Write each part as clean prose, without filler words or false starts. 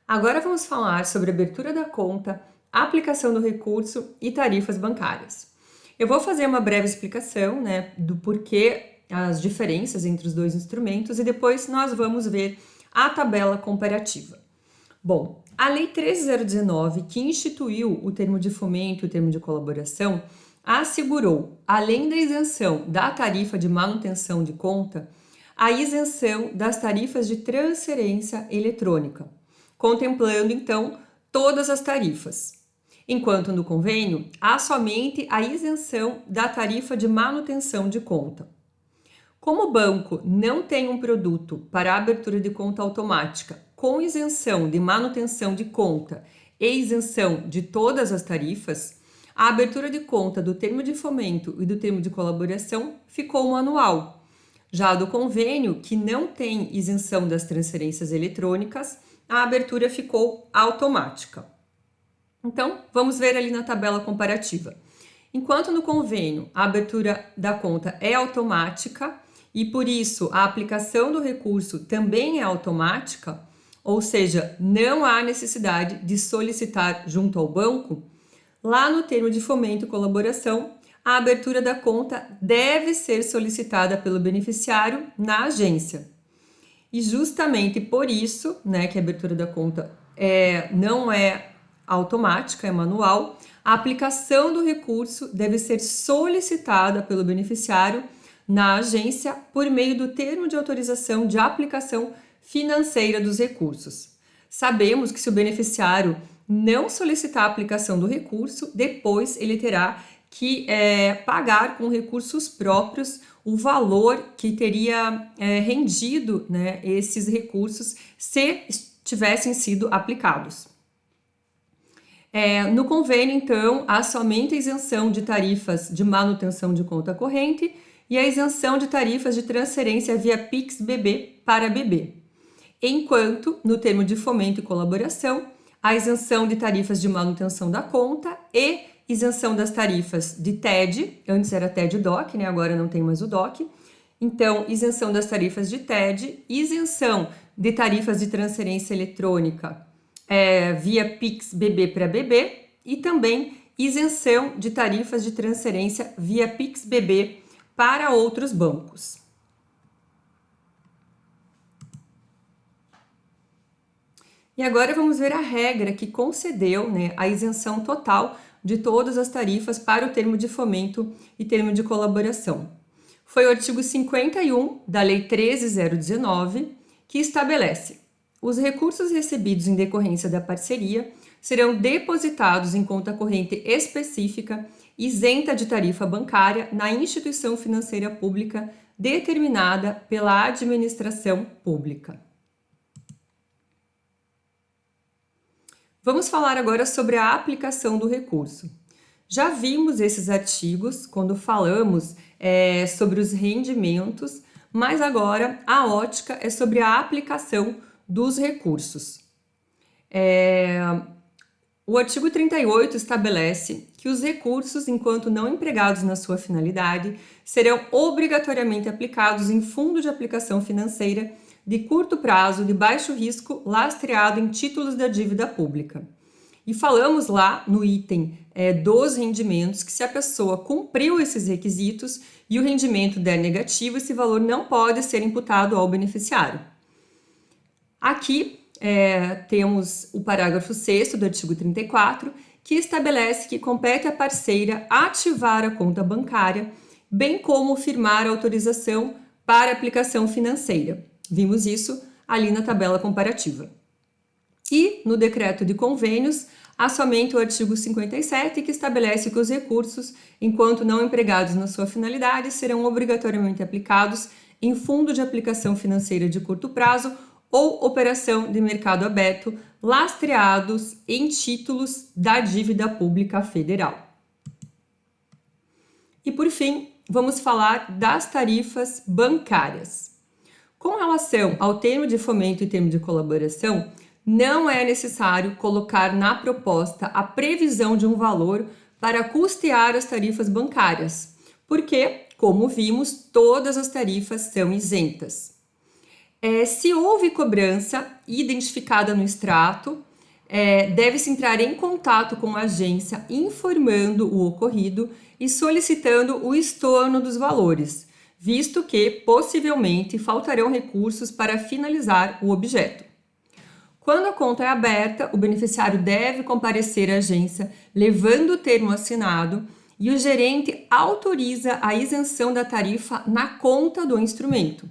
Agora vamos falar sobre abertura da conta, aplicação do recurso e tarifas bancárias. Eu vou fazer uma breve explicação, do porquê as diferenças entre os dois instrumentos e depois nós vamos ver a tabela comparativa. Bom, a Lei 13.019, que instituiu o termo de fomento e o termo de colaboração, assegurou, além da isenção da tarifa de manutenção de conta, a isenção das tarifas de transferência eletrônica, contemplando, então, todas as tarifas. Enquanto no convênio, há somente a isenção da tarifa de manutenção de conta. Como o banco não tem um produto para a abertura de conta automática com isenção de manutenção de conta e isenção de todas as tarifas, a abertura de conta do termo de fomento e do termo de colaboração ficou manual. Já do convênio, que não tem isenção das transferências eletrônicas, a abertura ficou automática. Então, vamos ver ali na tabela comparativa. Enquanto no convênio a abertura da conta é automática e por isso a aplicação do recurso também é automática, ou seja, não há necessidade de solicitar junto ao banco, lá no termo de fomento e colaboração, a abertura da conta deve ser solicitada pelo beneficiário na agência. E justamente por isso, que a abertura da conta não é automática, é manual, a aplicação do recurso deve ser solicitada pelo beneficiário na agência por meio do termo de autorização de aplicação financeira dos recursos. Sabemos que se o beneficiário não solicitar a aplicação do recurso, depois ele terá que pagar com recursos próprios o valor que teria rendido esses recursos se tivessem sido aplicados. No convênio, então, há somente a isenção de tarifas de manutenção de conta corrente e a isenção de tarifas de transferência via Pix BB para BB. Enquanto, no termo de fomento e colaboração, a isenção de tarifas de manutenção da conta e isenção das tarifas de TED, antes era TED-DOC, agora não tem mais o DOC. Então, isenção das tarifas de TED, isenção de tarifas de transferência eletrônica via Pix BB para BB e também isenção de tarifas de transferência via Pix BB para outros bancos. E agora vamos ver a regra que concedeu a isenção total de todas as tarifas para o termo de fomento e termo de colaboração. Foi o artigo 51 da Lei 13.019 que estabelece: os recursos recebidos em decorrência da parceria serão depositados em conta corrente específica isenta de tarifa bancária na instituição financeira pública determinada pela administração pública. Vamos falar agora sobre a aplicação do recurso. Já vimos esses artigos quando falamos sobre os rendimentos, mas agora a ótica é sobre a aplicação dos recursos. O artigo 38 estabelece que os recursos, enquanto não empregados na sua finalidade, serão obrigatoriamente aplicados em fundo de aplicação financeira de curto prazo, de baixo risco, lastreado em títulos da dívida pública. E falamos lá no item dos rendimentos que se a pessoa cumpriu esses requisitos e o rendimento der negativo, esse valor não pode ser imputado ao beneficiário. Aqui temos o parágrafo 6º do artigo 34, que estabelece que compete à parceira ativar a conta bancária, bem como firmar a autorização para aplicação financeira. Vimos isso ali na tabela comparativa. E no decreto de convênios, há somente o artigo 57, que estabelece que os recursos, enquanto não empregados na sua finalidade, serão obrigatoriamente aplicados em fundo de aplicação financeira de curto prazo ou operação de mercado aberto, lastreados em títulos da dívida pública federal. E por fim, vamos falar das tarifas bancárias. Com relação ao termo de fomento e termo de colaboração, não é necessário colocar na proposta a previsão de um valor para custear as tarifas bancárias, porque, como vimos, todas as tarifas são isentas. Se houve cobrança identificada no extrato, deve-se entrar em contato com a agência informando o ocorrido e solicitando o estorno dos valores, visto que possivelmente faltarão recursos para finalizar o objeto. Quando a conta é aberta, o beneficiário deve comparecer à agência levando o termo assinado e o gerente autoriza a isenção da tarifa na conta do instrumento.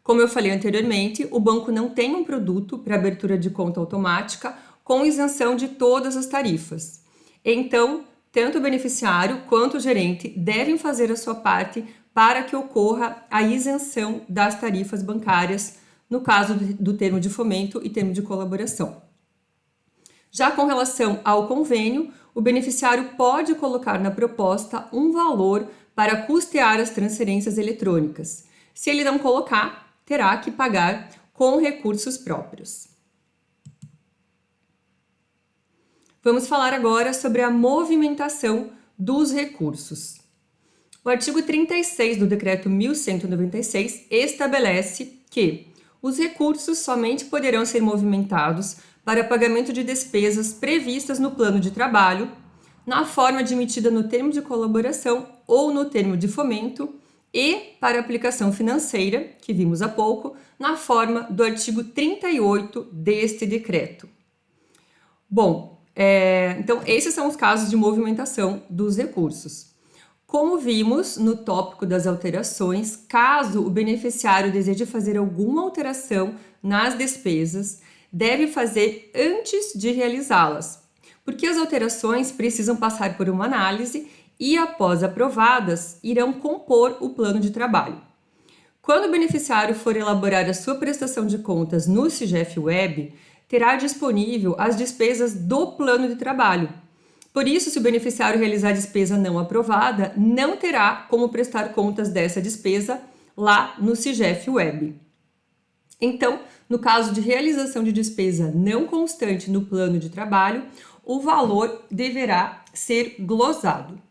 Como eu falei anteriormente, o banco não tem um produto para abertura de conta automática com isenção de todas as tarifas. Então, tanto o beneficiário quanto o gerente devem fazer a sua parte para que ocorra a isenção das tarifas bancárias, no caso do termo de fomento e termo de colaboração. Já com relação ao convênio, o beneficiário pode colocar na proposta um valor para custear as transferências eletrônicas. Se ele não colocar, terá que pagar com recursos próprios. Vamos falar agora sobre a movimentação dos recursos. O artigo 36 do Decreto 1196 estabelece que os recursos somente poderão ser movimentados para pagamento de despesas previstas no plano de trabalho, na forma admitida no termo de colaboração ou no termo de fomento, e para aplicação financeira, que vimos há pouco, na forma do artigo 38 deste decreto. Bom, então esses são os casos de movimentação dos recursos. Como vimos no tópico das alterações, caso o beneficiário deseje fazer alguma alteração nas despesas, deve fazer antes de realizá-las, porque as alterações precisam passar por uma análise e, após aprovadas, irão compor o plano de trabalho. Quando o beneficiário for elaborar a sua prestação de contas no SIGEF Web, terá disponível as despesas do plano de trabalho. Por isso, se o beneficiário realizar despesa não aprovada, não terá como prestar contas dessa despesa lá no SIGEF Web. Então, no caso de realização de despesa não constante no plano de trabalho, o valor deverá ser glosado.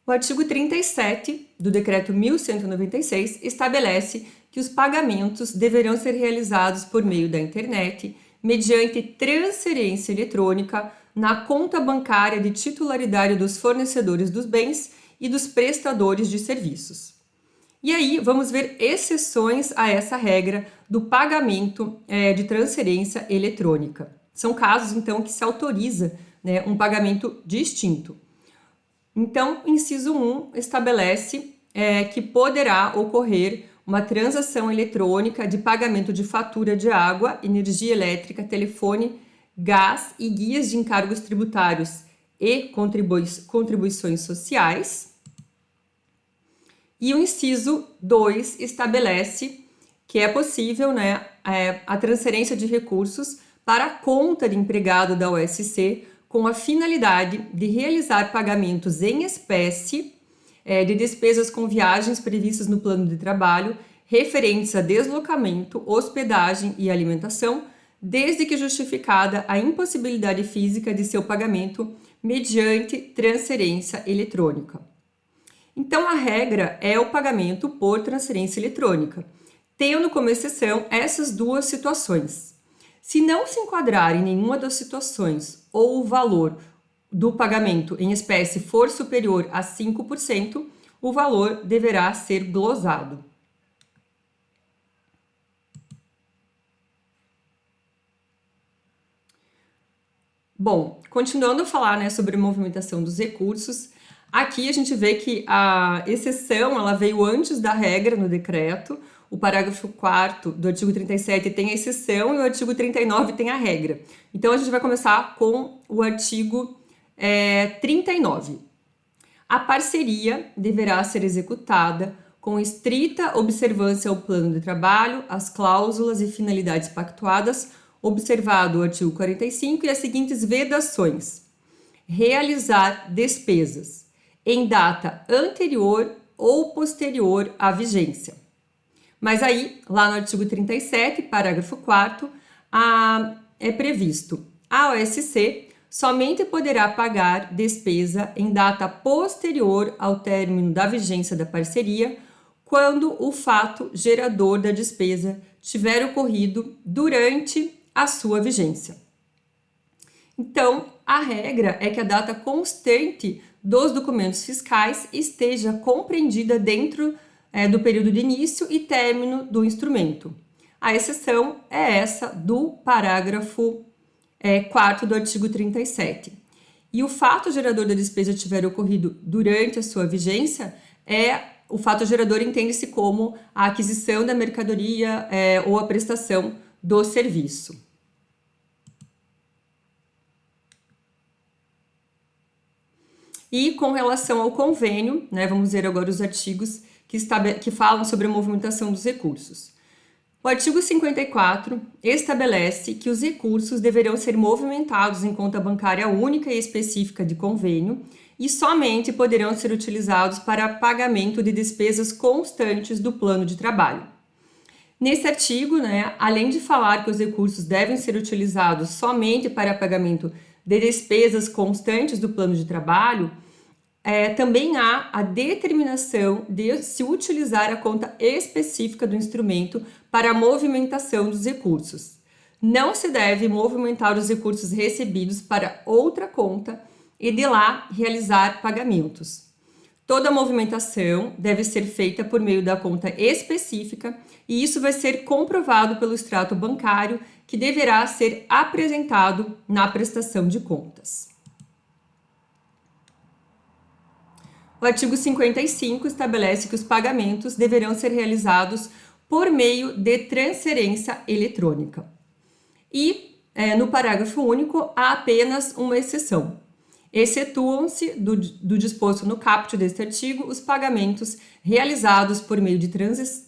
O artigo 37 do Decreto 1196 estabelece que os pagamentos deverão ser realizados por meio da internet, mediante transferência eletrônica na conta bancária de titularidade dos fornecedores dos bens e dos prestadores de serviços. E aí, vamos ver exceções a essa regra do pagamento de transferência eletrônica. São casos, então, que se autoriza um pagamento distinto. Então, inciso 1 estabelece que poderá ocorrer uma transação eletrônica de pagamento de fatura de água, energia elétrica, telefone, gás e guias de encargos tributários e contribuições sociais. E o inciso 2 estabelece que é possível a transferência de recursos para a conta de empregado da OSC com a finalidade de realizar pagamentos em espécie de despesas com viagens previstas no plano de trabalho referentes a deslocamento, hospedagem e alimentação, desde que justificada a impossibilidade física de seu pagamento mediante transferência eletrônica. Então, a regra é o pagamento por transferência eletrônica, tendo como exceção essas duas situações. Se não se enquadrar em nenhuma das situações ou o valor do pagamento em espécie for superior a 5%, o valor deverá ser glosado. Bom, continuando a falar sobre a movimentação dos recursos, aqui a gente vê que a exceção ela veio antes da regra no decreto. O parágrafo 4º do artigo 37 tem a exceção e o artigo 39 tem a regra. Então, a gente vai começar com o artigo 39. A parceria deverá ser executada com estrita observância ao plano de trabalho, às cláusulas e finalidades pactuadas, observado o artigo 45 e as seguintes vedações: realizar despesas em data anterior ou posterior à vigência. Mas aí, lá no artigo 37, parágrafo 4º, é previsto a OSC somente poderá pagar despesa em data posterior ao término da vigência da parceria, quando o fato gerador da despesa tiver ocorrido durante a sua vigência. Então, a regra é que a data constante dos documentos fiscais esteja compreendida dentro do período de início e término do instrumento. A exceção é essa do parágrafo 4º do artigo 37. E o fato gerador da despesa tiver ocorrido durante a sua vigência, o fato gerador entende-se como a aquisição da mercadoria ou a prestação do serviço. E com relação ao convênio, vamos ver agora os artigos que falam sobre a movimentação dos recursos. O artigo 54 estabelece que os recursos deverão ser movimentados em conta bancária única e específica de convênio e somente poderão ser utilizados para pagamento de despesas constantes do plano de trabalho. Nesse artigo, além de falar que os recursos devem ser utilizados somente para pagamento de despesas constantes do plano de trabalho, também há a determinação de se utilizar a conta específica do instrumento para a movimentação dos recursos. Não se deve movimentar os recursos recebidos para outra conta e de lá realizar pagamentos. Toda movimentação deve ser feita por meio da conta específica e isso vai ser comprovado pelo extrato bancário que deverá ser apresentado na prestação de contas. O artigo 55 estabelece que os pagamentos deverão ser realizados por meio de transferência eletrônica. E, no parágrafo único, há apenas uma exceção. Excetuam-se do disposto no caput deste artigo os pagamentos realizados por meio de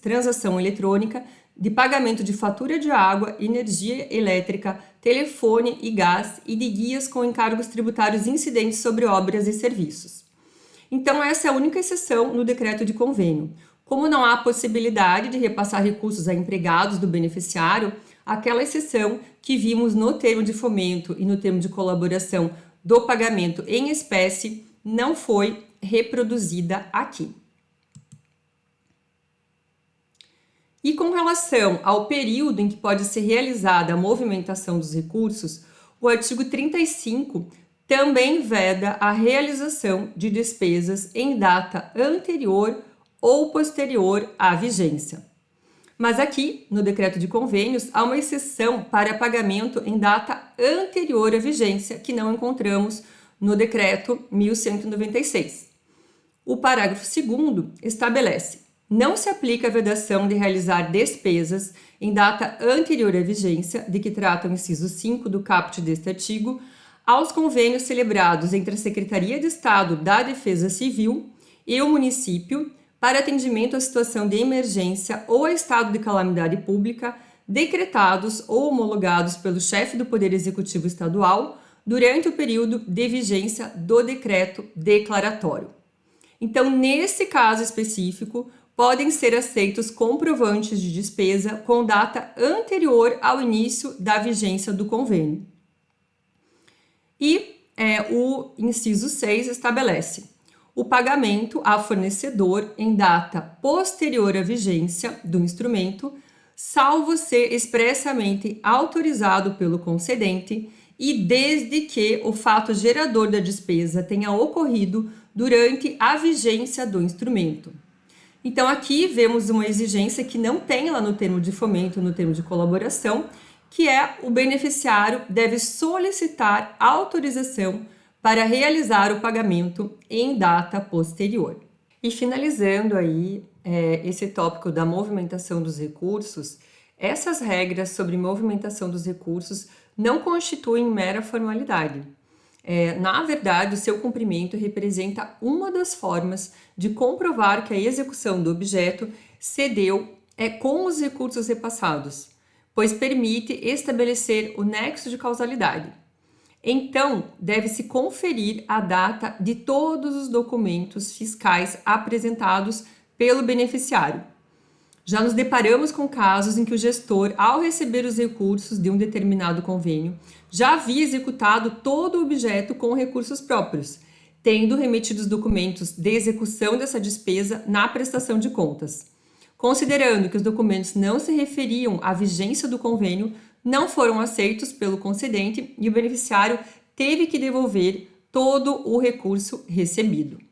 transação eletrônica de pagamento de fatura de água, energia elétrica, telefone e gás e de guias com encargos tributários incidentes sobre obras e serviços. Então, essa é a única exceção no decreto de convênio. Como não há possibilidade de repassar recursos a empregados do beneficiário, aquela exceção que vimos no termo de fomento e no termo de colaboração do pagamento em espécie não foi reproduzida aqui. E com relação ao período em que pode ser realizada a movimentação dos recursos, o artigo 35 também veda a realização de despesas em data anterior ou posterior à vigência. Mas aqui, no decreto de convênios, há uma exceção para pagamento em data anterior à vigência, que não encontramos no decreto 1196. O parágrafo 2º estabelece: não se aplica a vedação de realizar despesas em data anterior à vigência, de que trata o inciso 5 do caput deste artigo, aos convênios celebrados entre a Secretaria de Estado da Defesa Civil e o município para atendimento à situação de emergência ou a estado de calamidade pública decretados ou homologados pelo chefe do Poder Executivo Estadual durante o período de vigência do decreto declaratório. Então, nesse caso específico, podem ser aceitos comprovantes de despesa com data anterior ao início da vigência do convênio. E o inciso 6 estabelece o pagamento a fornecedor em data posterior à vigência do instrumento, salvo ser expressamente autorizado pelo concedente e desde que o fato gerador da despesa tenha ocorrido durante a vigência do instrumento. Então, aqui vemos uma exigência que não tem lá no termo de fomento, no termo de colaboração, que é o beneficiário deve solicitar autorização para realizar o pagamento em data posterior. E finalizando aí esse tópico da movimentação dos recursos, essas regras sobre movimentação dos recursos não constituem mera formalidade. Na verdade, o seu cumprimento representa uma das formas de comprovar que a execução do objeto se deu com os recursos repassados, pois permite estabelecer o nexo de causalidade. Então, deve-se conferir a data de todos os documentos fiscais apresentados pelo beneficiário. Já nos deparamos com casos em que o gestor, ao receber os recursos de um determinado convênio, já havia executado todo o objeto com recursos próprios, tendo remetido os documentos de execução dessa despesa na prestação de contas. Considerando que os documentos não se referiam à vigência do convênio, não foram aceitos pelo concedente e o beneficiário teve que devolver todo o recurso recebido.